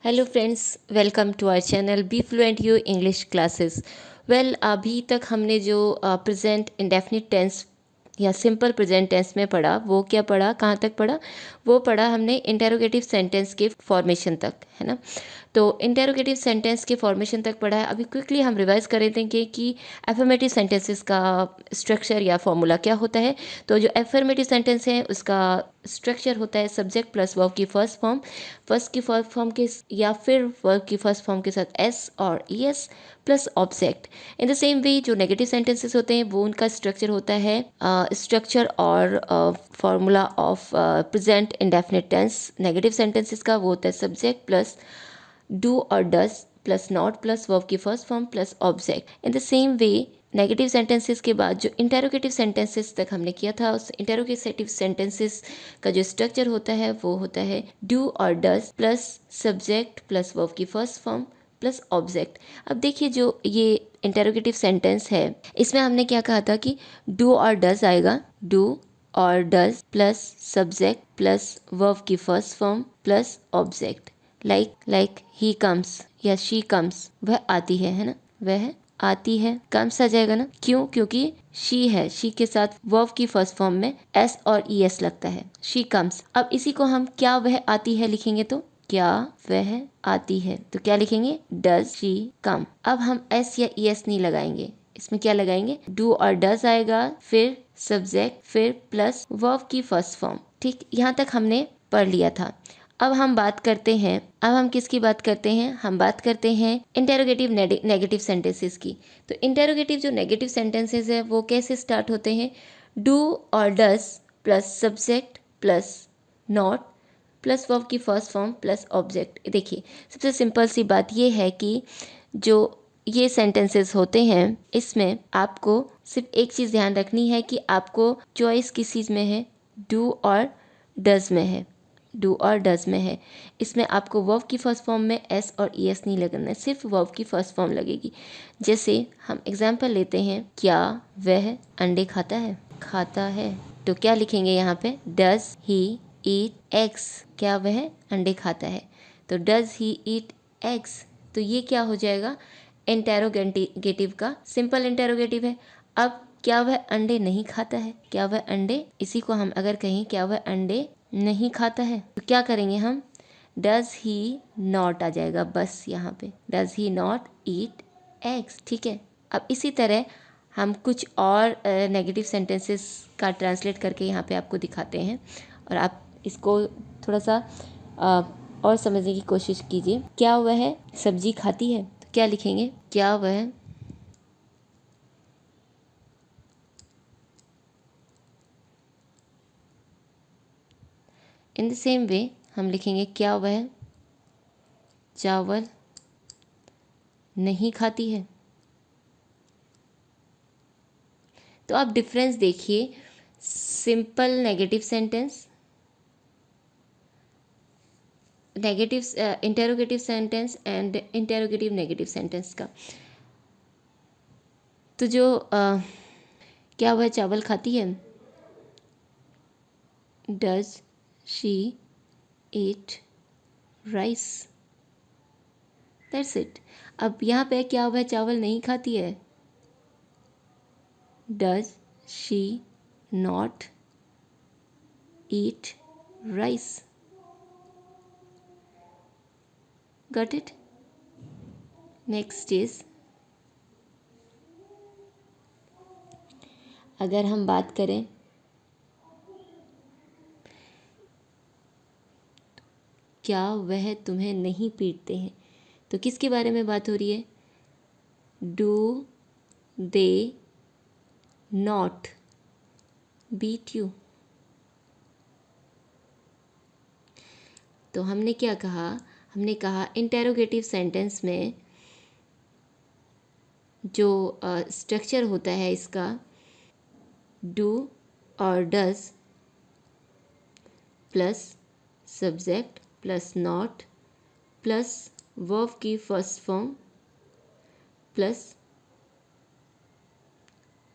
Hello friends, welcome to our channel be fluent you English classes. अभी तक हमने जो प्रेजेंट इंडेफिनिट टेंस या सिंपल प्रेजेंट टेंस में पढ़ा, वो क्या पढ़ा, कहाँ तक पढ़ा? वो पढ़ा हमने इंटेरोगेटिव सेंटेंस के फॉर्मेशन तक, है ना। तो इंटेरोगेटिव सेंटेंस के फॉर्मेशन तक पढ़ा है। अभी क्विकली हम रिवाइज कर देंगे कि एफर्मेटिव सेंटेंसेस का स्ट्रक्चर या फॉर्मूला क्या होता है। तो जो एफर्मेटिव सेंटेंस है उसका स्ट्रक्चर होता है सब्जेक्ट प्लस वर्ब की फर्स्ट की फर्स्ट फॉर्म के या फिर वर्ब की फर्स्ट फॉर्म के साथ एस और E S plus object. In the same वे जो नेगेटिव सेंटेंसेस होते हैं वो उनका स्ट्रक्चर होता है स्ट्रक्चर और formula of present indefinite tense. Negative sentences का वो होता है सब्जेक्ट प्लस डू और does plus not plus verb की first form plus object. In the same way negative sentences के बाद जो इंटेरोगेटिव सेंटेंसेस तक हमने किया था, उस इंटेरोगेटिव सेंटेंसेस का जो स्ट्रक्चर होता है वो होता है डू और does plus subject plus verb की फर्स्ट फॉर्म प्लस ऑब्जेक्ट। अब देखिए, जो ये इंटेरोगेटिव सेंटेंस है इसमें हमने क्या कहा था कि डू और डज आएगा, डू और does plus subject plus verb की first form plus object. Like he comes या शी कम्स, वह आती है ना, वह आती है। कम्स आ जाएगा ना, क्यों? क्योंकि शी है, शी के साथ वर्ब की फर्स्ट फॉर्म में एस और ई एस लगता है, शी कम्स। अब इसी को हम क्या वह आती है लिखेंगे, तो क्या वह आती है तो क्या लिखेंगे, डज शी कम। अब हम एस या ई एस नहीं लगाएंगे, इसमें क्या लगाएंगे, डू और डज आएगा, फिर सब्जेक्ट, फिर प्लस वर्ब की फर्स्ट फॉर्म। ठीक, यहाँ तक हमने पढ़ लिया था। अब हम बात करते हैं, अब हम किसकी बात करते हैं, हम बात करते हैं इंटेरोगेटिव नेगेटिव सेंटेंसेस की। तो इंटेरोगेटिव जो नेगेटिव सेंटेंसेस है वो कैसे स्टार्ट होते हैं, डू और does plus subject plus not plus verb की फर्स्ट फॉर्म प्लस ऑब्जेक्ट। देखिए, सबसे सिंपल सी बात ये है कि जो ये सेंटेंसेस होते हैं इसमें आपको सिर्फ एक चीज़ ध्यान रखनी है कि आपको चॉइस किस चीज़ में है, डू और डज में है, डू और डज में है। इसमें आपको वर्ब की फर्स्ट फॉर्म में एस और ई एस नहीं लगना है, सिर्फ वर्ब की फर्स्ट फॉर्म लगेगी। जैसे हम एग्जाम्पल लेते हैं, क्या वह अंडे खाता है, खाता है, तो क्या लिखेंगे यहाँ पे, डज ही ईट एग्स, क्या वह अंडे खाता है, तो डज ही ईट एग्स। तो ये क्या हो जाएगा, इंटेरोगेटिव का सिंपल इंटेरोगेटिव है। अब क्या वह अंडे नहीं खाता है, क्या वह अंडे, इसी को हम अगर कहें क्या वह अंडे नहीं खाता है, तो क्या करेंगे हम, डज ही नॉट आ जाएगा, बस यहाँ पे does he not eat eggs. ठीक है, अब इसी तरह हम कुछ और नेगेटिव सेंटेंसेस का ट्रांसलेट करके यहाँ पे आपको दिखाते हैं और आप इसको थोड़ा सा और समझने की कोशिश कीजिए। क्या वह सब्जी खाती है, तो क्या लिखेंगे, क्या वह इन द सेम वे हम लिखेंगे, क्या वह चावल नहीं खाती है। तो आप डिफरेंस देखिए, simple negative sentence, negative interrogative sentence and interrogative negative sentence का। तो जो क्या वह चावल खाती है, does she eat rice, that's it. अब यहाँ पे क्या वह चावल नहीं खाती है, does she not eat rice, got it. Next is, अगर हम बात करें क्या वह तुम्हें नहीं पीटते हैं, तो किसके बारे में बात हो रही है, do they not beat you. तो हमने क्या कहा, हमने कहा इंटेरोगेटिव सेंटेंस में जो स्ट्रक्चर होता है इसका, डू और does plus subject plus not plus verb की फर्स्ट फॉर्म प्लस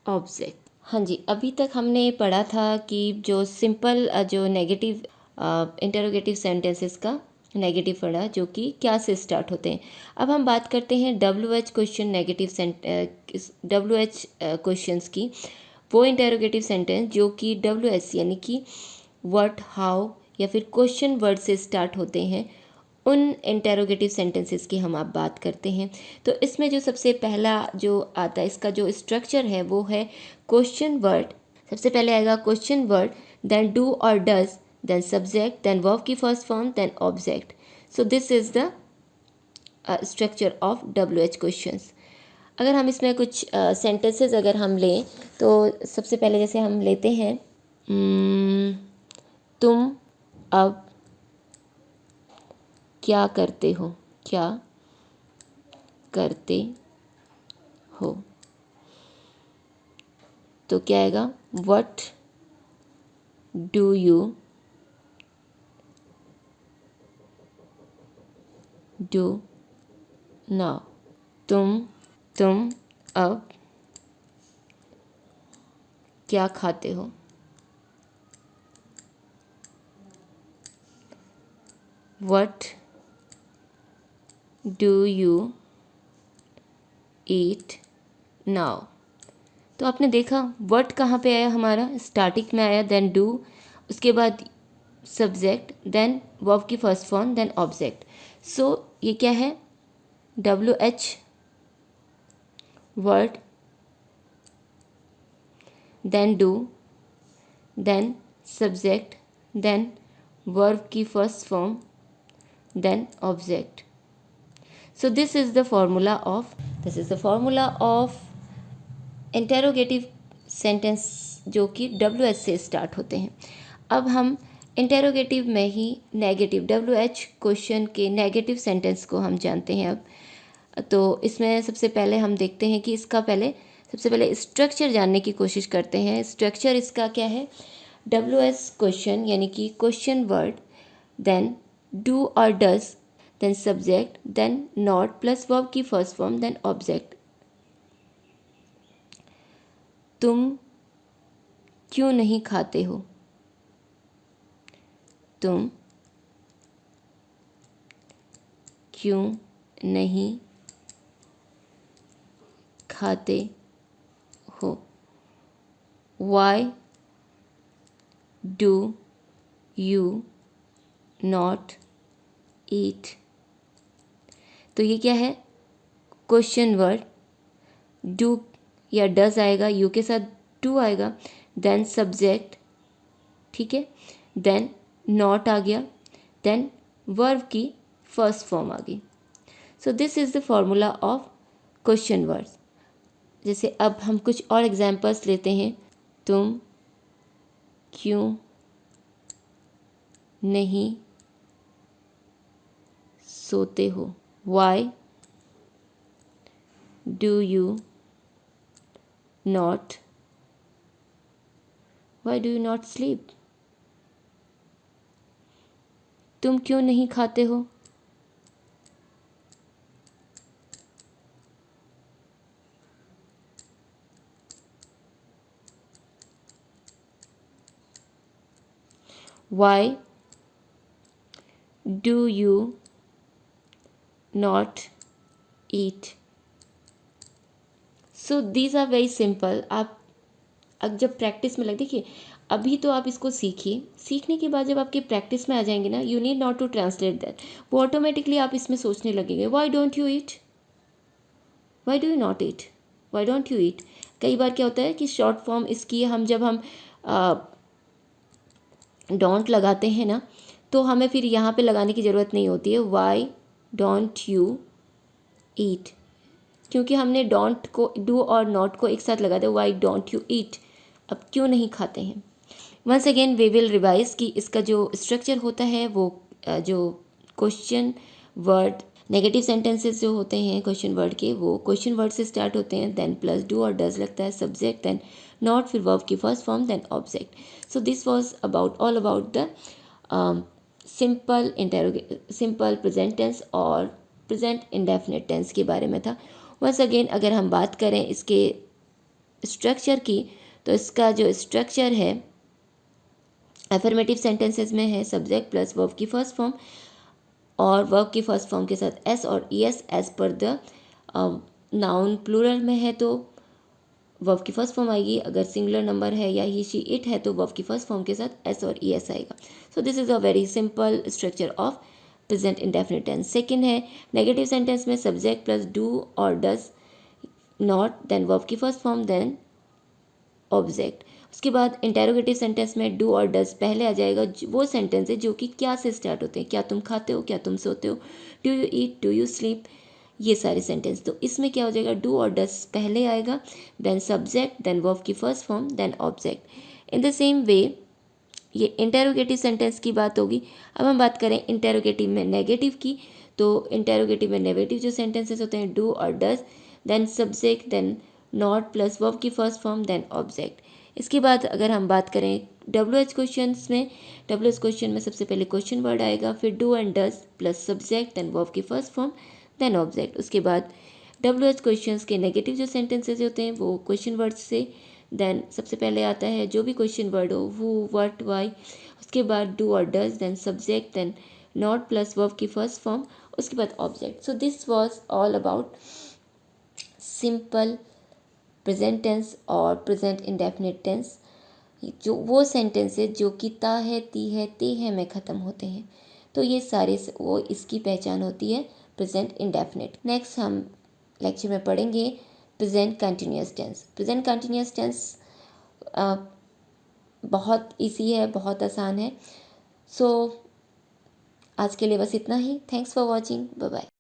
ऑब्जेक्ट। हाँ जी, अभी तक हमने पढ़ा था कि जो सिंपल जो नेगेटिव इंटेरोगेटिव सेंटेंसेस का नेगेटिव पढ़ा जो कि क्या से स्टार्ट होते हैं। अब हम बात करते हैं WH question negative WH questions की। वो इंटेरोगेटिव सेंटेंस जो कि WH यानी कि व्हाट, हाउ या फिर क्वेश्चन वर्ड से स्टार्ट होते हैं, उन इंटेरोगेटिव सेंटेंसेस की हम आप बात करते हैं। तो इसमें जो सबसे पहला जो आता है, इसका जो स्ट्रक्चर है वो है क्वेश्चन वर्ड। सबसे पहले आएगा क्वेश्चन वर्ड, देन डू और does, then subject, then verb की first form, then object. So this is the structure of WH questions. अगर हम इसमें कुछ सेंटेंसेस अगर हम लें तो सबसे पहले जैसे हम लेते हैं तुम अब क्या करते हो, क्या करते हो, तो क्या आएगा, what do you do now. तुम अब क्या खाते हो, what do you eat now. तो आपने देखा व्हाट कहाँ पे आया, हमारा स्टार्टिंग में आया, देन डू, उसके बाद सब्जेक्ट, देन वर्ब की first form, then object. So ये क्या है, WH word, then do, then subject, then verb की first form, then object. So this is the formula of interrogative sentence जो कि WH से स्टार्ट होते हैं। अब हम इंटेरोगेटिव में ही नेगेटिव WH क्वेश्चन के नेगेटिव सेंटेंस को हम जानते हैं। अब तो इसमें सबसे पहले हम देखते हैं कि इसका सबसे पहले स्ट्रक्चर जानने की कोशिश करते हैं। स्ट्रक्चर इसका क्या है, WH क्वेश्चन यानी कि क्वेश्चन वर्ड, देन डू और does, then subject, then not plus verb की फर्स्ट फॉर्म, देन ऑब्जेक्ट। तुम क्यों नहीं खाते हो, तुम क्यों नहीं खाते हो, वाई डू यू नॉट ईट। तो ये क्या है, क्वेश्चन वर्ड, डू या डज आएगा, यू के साथ डू आएगा, देन सब्जेक्ट, ठीक है, देन नॉट आ गया, देन वर्ब की फर्स्ट फॉर्म आ गई। सो this is the formula of question words. जैसे अब हम कुछ और एग्जांपल्स लेते हैं, तुम क्यों नहीं सोते हो, why do you not sleep. तुम क्यों नहीं खाते हो, why do you not eat. So these are very simple. आप अब जब प्रैक्टिस में देखिए, अभी तो आप इसको सीखिए, सीखने के बाद जब आपकी प्रैक्टिस में आ जाएंगे ना, you need not to translate that, वो ऑटोमेटिकली आप इसमें सोचने लगेंगे, why don't you eat, why do you not eat, why don't you eat. कई बार क्या होता है कि शॉर्ट फॉर्म इसकी जब हम डोंट लगाते हैं ना, तो हमें फिर यहाँ पे लगाने की ज़रूरत नहीं होती है, वाई डोंट यू ईट, क्योंकि हमने डोंट को, डू और नॉट को एक साथ लगा दिया, वाई डोंट यू ईट, अब क्यों नहीं खाते हैं। Once again we will revise कि इसका जो स्ट्रक्चर होता है वो जो क्वेश्चन वर्ड नेगेटिव सेंटेंसेस जो होते हैं क्वेश्चन वर्ड के, वो क्वेश्चन वर्ड से स्टार्ट होते हैं, देन प्लस डू और डज लगता है, सब्जेक्ट, देन नॉट, फिर वर्ब की first form, then object. So this was about all about the simple present tense और प्रेजेंट इंडेफिनिट टेंस के बारे में था। वंस अगेन अगर हम बात करें इसके स्ट्रक्चर की, तो इसका जो स्ट्रक्चर है अफर्मेटिव सेंटेंसेस में है सब्जेक्ट प्लस वर्ब की फर्स्ट फॉर्म, और वर्ब की फर्स्ट फॉर्म के साथ एस और E S as per the noun plural में है तो वर्ब की फर्स्ट फॉर्म आएगी, अगर सिंगुलर नंबर है या ही शी इट है तो वर्ब की फर्स्ट फॉर्म के साथ एस और ई एस आएगा। So this is a very simple structure of present indefinite tense. Second है नेगेटिव सेंटेंस में सब्जेक्ट प्लस डू और डज नॉट देन वर्ब की फर्स्ट फॉर्म देन ऑब्जेक्ट। उसके बाद इंटेरोगेटिव सेंटेंस में डू और डज पहले आ जाएगा। वो सेंटेंस है जो कि क्या से स्टार्ट होते हैं, क्या तुम खाते हो, क्या तुम सोते हो, do you eat, do you sleep, ये सारे सेंटेंस। तो इसमें क्या हो जाएगा, डू और डज पहले आएगा, देन सब्जेक्ट, देन वर्ब की first form, then object. In the same way ये इंटेरोगेटिव सेंटेंस की बात होगी। अब हम बात करें इंटेरोगेटिव में नेगेटिव की, तो इंटेरोगेटिव में नेगेटिव जो सेंटेंसेस होते हैं डू और does, then subject, then not plus verb की फर्स्ट फॉर्म, देन ऑब्जेक्ट। इसके बाद अगर हम बात करें डब्ल्यू एच क्वेश्चन में, डब्ल्यू एच क्वेश्चन में सबसे पहले क्वेश्चन वर्ड आएगा, फिर do and does plus subject, then verb की फर्स्ट फॉर्म, देन ऑब्जेक्ट। उसके बाद डब्ल्यू एच क्वेश्चन के नेगेटिव जो सेंटेंसेज होते हैं वो क्वेश्चन वर्ड से, देन सबसे पहले आता है जो भी क्वेश्चन वर्ड हो, हु, व्हाट, वाई, उसके बाद डू और does, then subject, then not plus verb की फर्स्ट फॉर्म, उसके बाद object. So this was all about simple present tense और प्रेजेंट इंडेफिनिट टेंस, जो वो सेंटेंस है जो कि ता है, ती है, ते है में ख़त्म होते हैं। तो ये सारे वो इसकी पहचान होती है प्रेजेंट इंडेफिनिट। नेक्स्ट हम लेक्चर में पढ़ेंगे present continuous tense. Present continuous tense बहुत इजी है, बहुत आसान है। सो आज के लिए बस इतना ही। Thanks for watching, bye bye.